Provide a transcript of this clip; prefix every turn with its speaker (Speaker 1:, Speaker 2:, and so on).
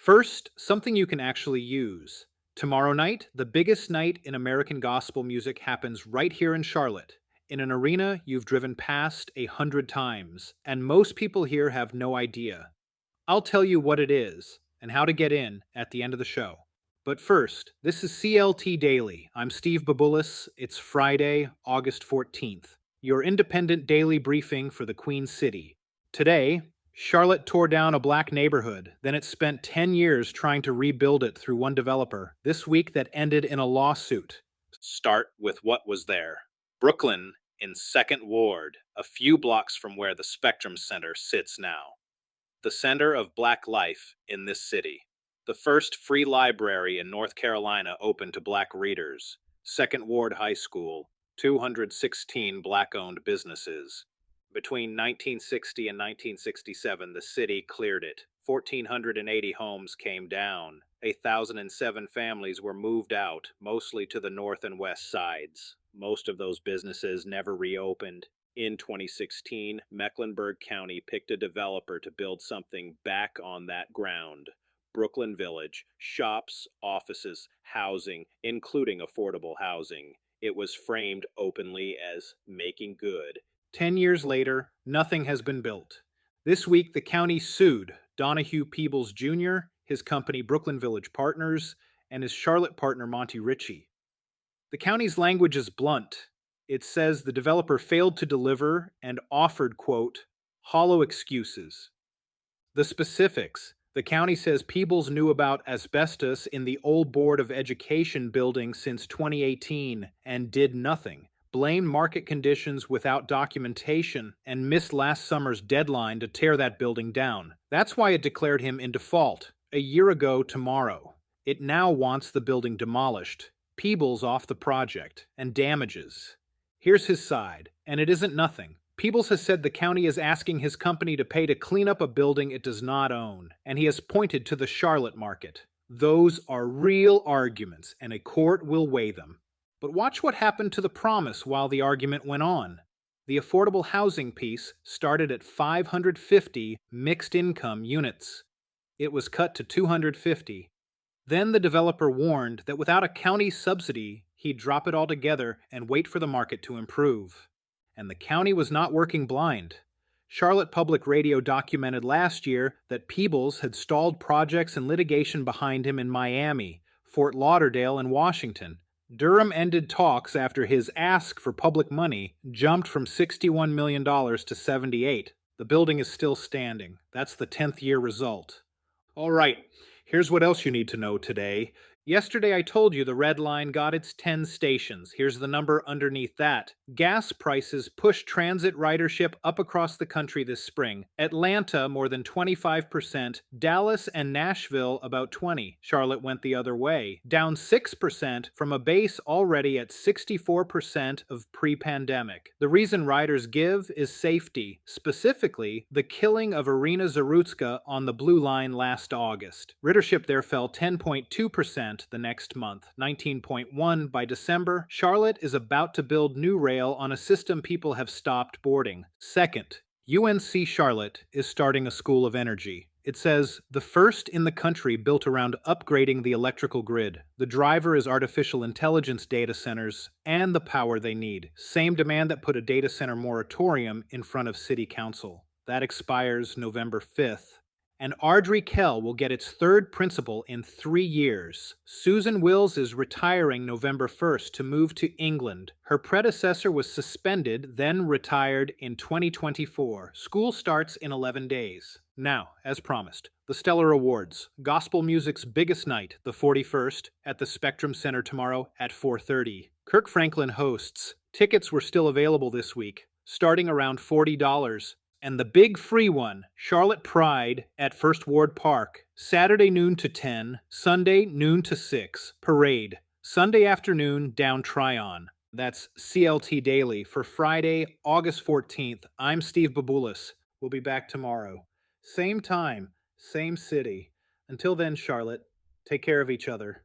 Speaker 1: First, something you can actually use. Tomorrow night, the biggest night in American gospel music happens right here in Charlotte, in an arena you've driven past 100 times, and most people here have no idea. I'll tell you what it is and how to get in at the end of the show. But first, this is CLT Daily. I'm Steve Babulis. It's Friday, August 14th, your independent daily briefing for the Queen City. Today, Charlotte tore down a black neighborhood, then it spent 10 years trying to rebuild it through one developer. This week that ended in a lawsuit. Start with what was there. Brooklyn in 2nd Ward, a few blocks from where the Spectrum Center sits now. The center of Black life in this city. The first free library in North Carolina open to Black readers. 2nd Ward High School, 216 Black-owned businesses. Between 1960 and 1967, the city cleared it. 1,480 homes came down. 1,007 families were moved out, mostly to the north and west sides. Most of those businesses never reopened. In 2016, Mecklenburg County picked a developer to build something back on that ground. Brooklyn Village, shops, offices, housing, including affordable housing. It was framed openly as making good. 10 years later, nothing has been built. This week, the county sued Donahue Peebles Jr., his company Brooklyn Village Partners, and his Charlotte partner Monty Ritchie. The county's language is blunt. It says the developer failed to deliver and offered, quote, hollow excuses. The specifics. The county says Peebles knew about asbestos in the old Board of Education building since 2018 and did nothing. Blamed market conditions without documentation, and missed last summer's deadline to tear that building down. That's why it declared him in default a year ago tomorrow. It now wants the building demolished, Peebles off the project, and damages. Here's his side, and it isn't nothing. Peebles has said the county is asking his company to pay to clean up a building it does not own, and he has pointed to the Charlotte market. Those are real arguments, and a court will weigh them. But watch what happened to the promise while the argument went on. The affordable housing piece started at 550 mixed-income units. It was cut to 250. Then the developer warned that without a county subsidy, he'd drop it altogether and wait for the market to improve. And the county was not working blind. Charlotte Public Radio documented last year that Peebles had stalled projects and litigation behind him in Miami, Fort Lauderdale, and Washington. Durham ended talks after his ask for public money jumped from $61 million to $78. The building is still standing. That's the 10th year result. All right, here's what else you need to know today. Yesterday I told you the Red Line got its 10 stations. Here's the number underneath that. Gas prices pushed transit ridership up across the country this spring. Atlanta more than 25%, Dallas and Nashville about 20%. Charlotte went the other way, down 6% from a base already at 64% of pre-pandemic. The reason riders give is safety, specifically the killing of Irina Zarutska on the Blue Line last August. Ridership there fell 10.2% the next month, 19.1% by December. Charlotte is about to build new rail on a system people have stopped boarding. Second, UNC Charlotte is starting a school of energy. It says, the first in the country built around upgrading the electrical grid. The driver is artificial intelligence data centers and the power they need. Same demand that put a data center moratorium in front of City Council. That expires November 5th. And Ardrey Kell will get its third principal in 3 years. Susan Wills is retiring November 1st to move to England. Her predecessor was suspended, then retired in 2024. School starts in 11 days. Now, as promised, the Stellar Awards. Gospel music's biggest night, the 41st, at the Spectrum Center tomorrow at 4:30. Kirk Franklin hosts. Tickets were still available this week, starting around $40. And the big free one, Charlotte Pride at First Ward Park, Saturday noon to 10, Sunday noon to 6, Parade, Sunday afternoon down Tryon. That's CLT Daily for Friday, August 14th. I'm Steve Babulis. We'll be back tomorrow. Same time, same city. Until then, Charlotte, take care of each other.